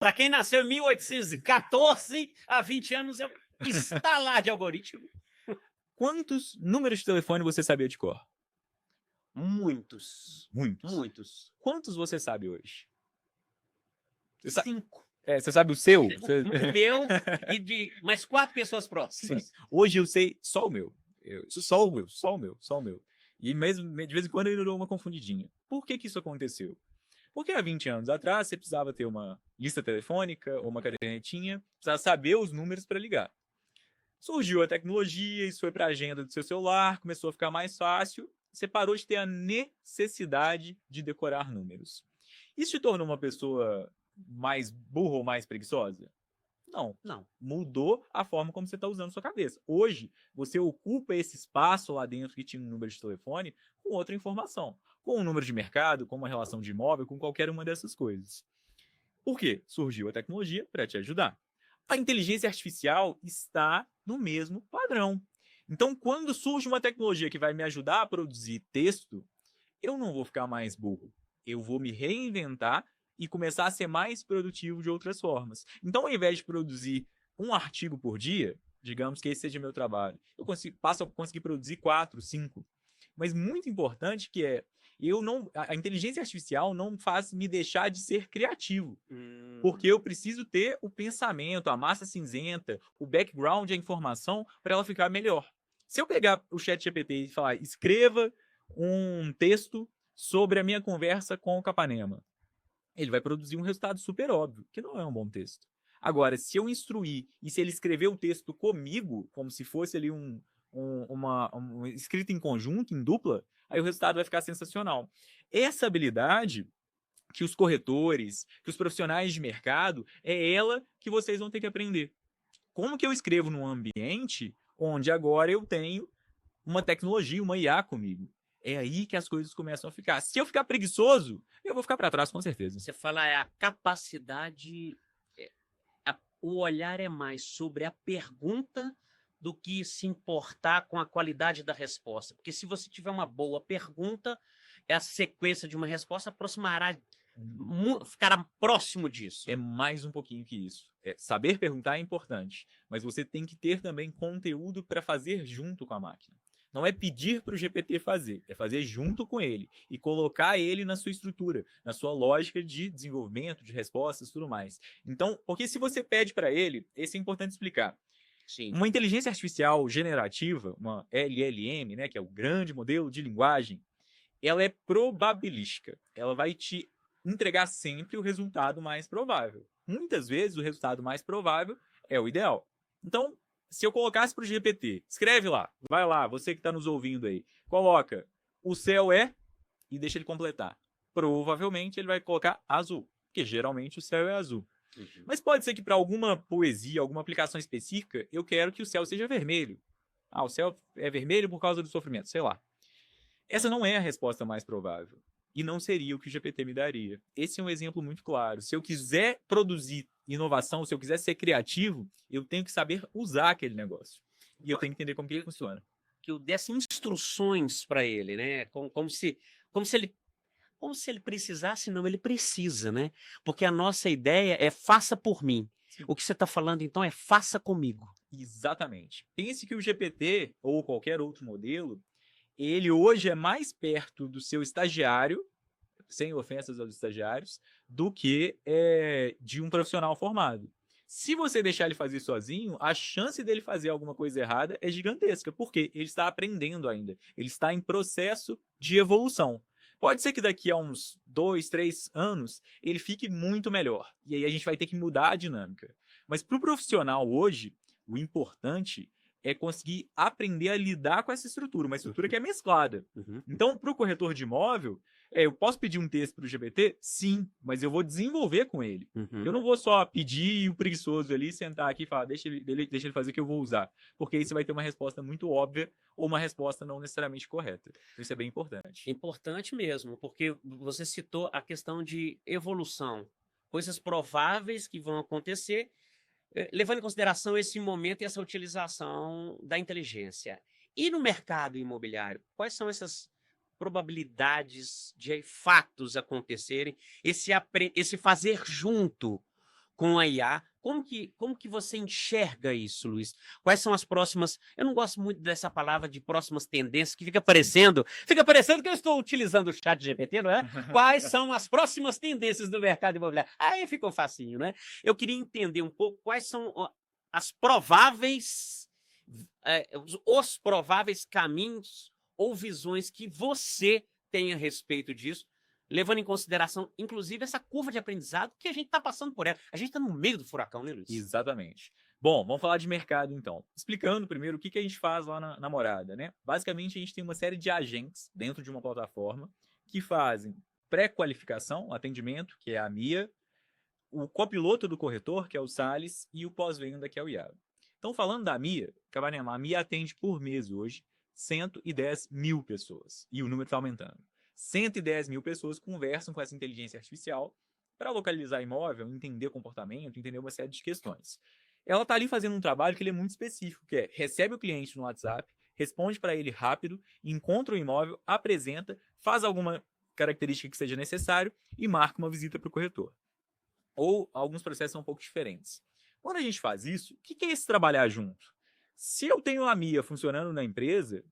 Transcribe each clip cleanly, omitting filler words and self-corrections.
Para quem nasceu em 1814, há 20 anos, é um estalar de algoritmo. Quantos números de telefone você sabia de cor? Muitos. Muitos. Muitos. Quantos você sabe hoje? 5. Você sabe o seu? O meu e de mais 4 pessoas próximas. Sim. Hoje eu sei só o meu. Só o meu. E mesmo de vez em quando ele deu uma confundidinha. Por que isso aconteceu? Porque há 20 anos atrás você precisava ter uma lista telefônica ou uma cadernetinha, precisava saber os números para ligar. Surgiu a tecnologia, isso foi para a agenda do seu celular, começou a ficar mais fácil, você parou de ter a necessidade de decorar números. Isso te tornou uma pessoa mais burra ou mais preguiçosa? Não. Não. Mudou a forma como você está usando sua cabeça. Hoje, você ocupa esse espaço lá dentro que tinha um número de telefone com outra informação. Com um número de mercado, com uma relação de imóvel, com qualquer uma dessas coisas. Por quê? Surgiu a tecnologia para te ajudar. A inteligência artificial está no mesmo padrão. Então, quando surge uma tecnologia que vai me ajudar a produzir texto, eu não vou ficar mais burro. Eu vou me reinventar e começar a ser mais produtivo de outras formas. Então, ao invés de produzir um artigo por dia, digamos que esse seja meu trabalho, passo a conseguir produzir 4, 5. Mas muito importante que é, a inteligência artificial não faz me deixar de ser criativo. Porque eu preciso ter o pensamento, a massa cinzenta, o background, a informação, para ela ficar melhor. Se eu pegar o ChatGPT e falar, escreva um texto sobre a minha conversa com o Capanema, ele vai produzir um resultado super óbvio, que não é um bom texto. Agora, se eu instruir e se ele escrever o texto comigo, como se fosse ali uma escrita em conjunto, em dupla, aí o resultado vai ficar sensacional. Essa habilidade que os corretores, que os profissionais de mercado, é ela que vocês vão ter que aprender. Como que eu escrevo num ambiente onde agora eu tenho uma tecnologia, uma IA comigo? É aí que as coisas começam a ficar. Se eu ficar preguiçoso, eu vou ficar para trás, com certeza. Você fala a capacidade, o olhar é mais sobre a pergunta do que se importar com a qualidade da resposta. Porque se você tiver uma boa pergunta, a sequência de uma resposta aproximará, ficará próximo disso. É mais um pouquinho que isso. Saber perguntar é importante, mas você tem que ter também conteúdo para fazer junto com a máquina. Não é pedir para o GPT fazer, é fazer junto com ele e colocar ele na sua estrutura, na sua lógica de desenvolvimento, de respostas e tudo mais. Então, porque se você pede para ele, esse é importante explicar. Sim. Uma inteligência artificial generativa, uma LLM, né, que é o grande modelo de linguagem, ela é probabilística. Ela vai te entregar sempre o resultado mais provável. Muitas vezes, o resultado mais provável é o ideal. Então, se eu colocasse para o GPT, escreve lá, vai lá, você que está nos ouvindo aí, coloca o céu é e deixa ele completar. Provavelmente ele vai colocar azul, porque geralmente o céu é azul. Uhum. Mas pode ser que para alguma poesia, alguma aplicação específica, eu quero que o céu seja vermelho. O céu é vermelho por causa do sofrimento, sei lá. Essa não é a resposta mais provável. E não seria o que o GPT me daria. Esse é um exemplo muito claro. Se eu quiser produzir inovação, se eu quiser ser criativo, eu tenho que saber usar aquele negócio. E eu tenho que entender como que ele funciona. Que eu desse instruções para ele, né? Como se ele precisasse, não, ele precisa, né? Porque a nossa ideia é faça por mim. Sim. O que você está falando, então, é faça comigo. Exatamente. Pense que o GPT, ou qualquer outro modelo, ele hoje é mais perto do seu estagiário, sem ofensas aos estagiários, do que de um profissional formado. Se você deixar ele fazer sozinho, a chance dele fazer alguma coisa errada é gigantesca, porque ele está aprendendo ainda. Ele está em processo de evolução. Pode ser que daqui a uns 2, 3 anos ele fique muito melhor. E aí a gente vai ter que mudar a dinâmica. Mas para o profissional hoje, o importante é conseguir aprender a lidar com essa estrutura, uma estrutura que é mesclada. Uhum. Então, para o corretor de imóvel, eu posso pedir um texto para o GPT? Sim, mas eu vou desenvolver com ele. Uhum. Eu não vou só pedir e o preguiçoso ali sentar aqui e falar, deixa ele fazer o que eu vou usar. Porque aí você vai ter uma resposta muito óbvia ou uma resposta não necessariamente correta. Isso é bem importante. Importante mesmo, porque você citou a questão de evolução. Coisas prováveis que vão acontecer, levando em consideração esse momento e essa utilização da inteligência. E no mercado imobiliário, quais são essas probabilidades de fatos acontecerem, esse fazer junto com a IA. Como que você enxerga isso, Luiz? Quais são as próximas... Eu não gosto muito dessa palavra de próximas tendências, que fica parecendo que eu estou utilizando o chat GPT, não é? Quais são as próximas tendências do mercado imobiliário? Aí ficou facinho, né? Eu queria entender um pouco quais são as prováveis, os prováveis caminhos ou visões que você tem a respeito disso, levando em consideração, inclusive, essa curva de aprendizado que a gente está passando por ela. A gente está no meio do furacão, né, Luiz? Exatamente. Bom, vamos falar de mercado, então. Explicando primeiro o que a gente faz lá na Morada, né? Basicamente, a gente tem uma série de agentes dentro de uma plataforma que fazem pré-qualificação, atendimento, que é a Mia, o copiloto do corretor, que é o Salles, e o pós-venda, que é o Iago. Então, falando da Mia, Cabanema, a Mia atende por mês hoje 110 mil pessoas. E o número está aumentando. 110 mil pessoas conversam com essa inteligência artificial para localizar imóvel, entender comportamento, entender uma série de questões. Ela está ali fazendo um trabalho que ele é muito específico, que é recebe o cliente no WhatsApp, responde para ele rápido, encontra o imóvel, apresenta, faz alguma característica que seja necessário e marca uma visita para o corretor. Ou alguns processos são um pouco diferentes. Quando a gente faz isso, o que é esse trabalhar junto? Se eu tenho a Mia funcionando na empresa,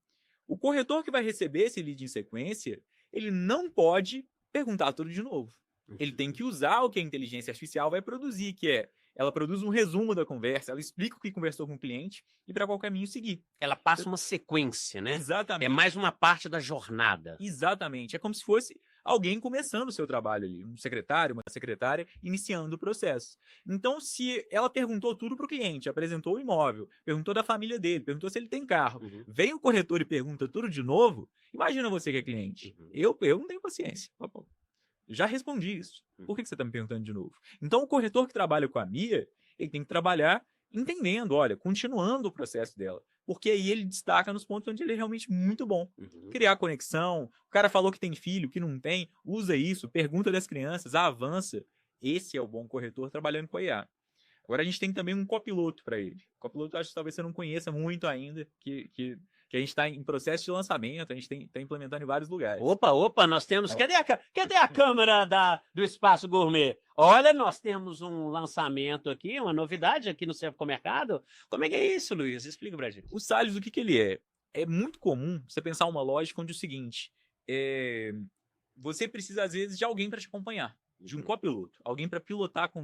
o corretor que vai receber esse lead em sequência, ele não pode perguntar tudo de novo. Ele tem que usar o que a inteligência artificial vai produzir, que é, ela produz um resumo da conversa, ela explica o que conversou com o cliente e para qual caminho seguir. Ela passa uma sequência, né? Exatamente. É mais uma parte da jornada. Exatamente. É como se fosse alguém começando o seu trabalho ali, um secretário, uma secretária, iniciando o processo. Então, se ela perguntou tudo para o cliente, apresentou o imóvel, perguntou da família dele, perguntou se ele tem carro, vem o corretor e pergunta tudo de novo, imagina você que é cliente. Eu não tenho paciência. Já respondi isso. Por que você está me perguntando de novo? Então, o corretor que trabalha com a Mia, ele tem que trabalhar entendendo, olha, continuando o processo dela. Porque aí ele destaca nos pontos onde ele é realmente muito bom. Criar conexão, o cara falou que tem filho, que não tem, usa isso, pergunta das crianças, avança. Esse é o bom corretor trabalhando com a IA. Agora a gente tem também um copiloto para ele. Copiloto, acho que talvez você não conheça muito ainda, que a gente está em processo de lançamento, a gente está implementando em vários lugares. Opa, nós temos... Cadê a câmera do Espaço Gourmet? Olha, nós temos um lançamento aqui, uma novidade aqui no Supermercado. Como é que é isso, Luiz? Explica pra gente. O Salles, o que ele é? É muito comum você pensar uma lógica onde é o seguinte, você precisa, às vezes, de alguém para te acompanhar, de um copiloto, alguém para pilotar com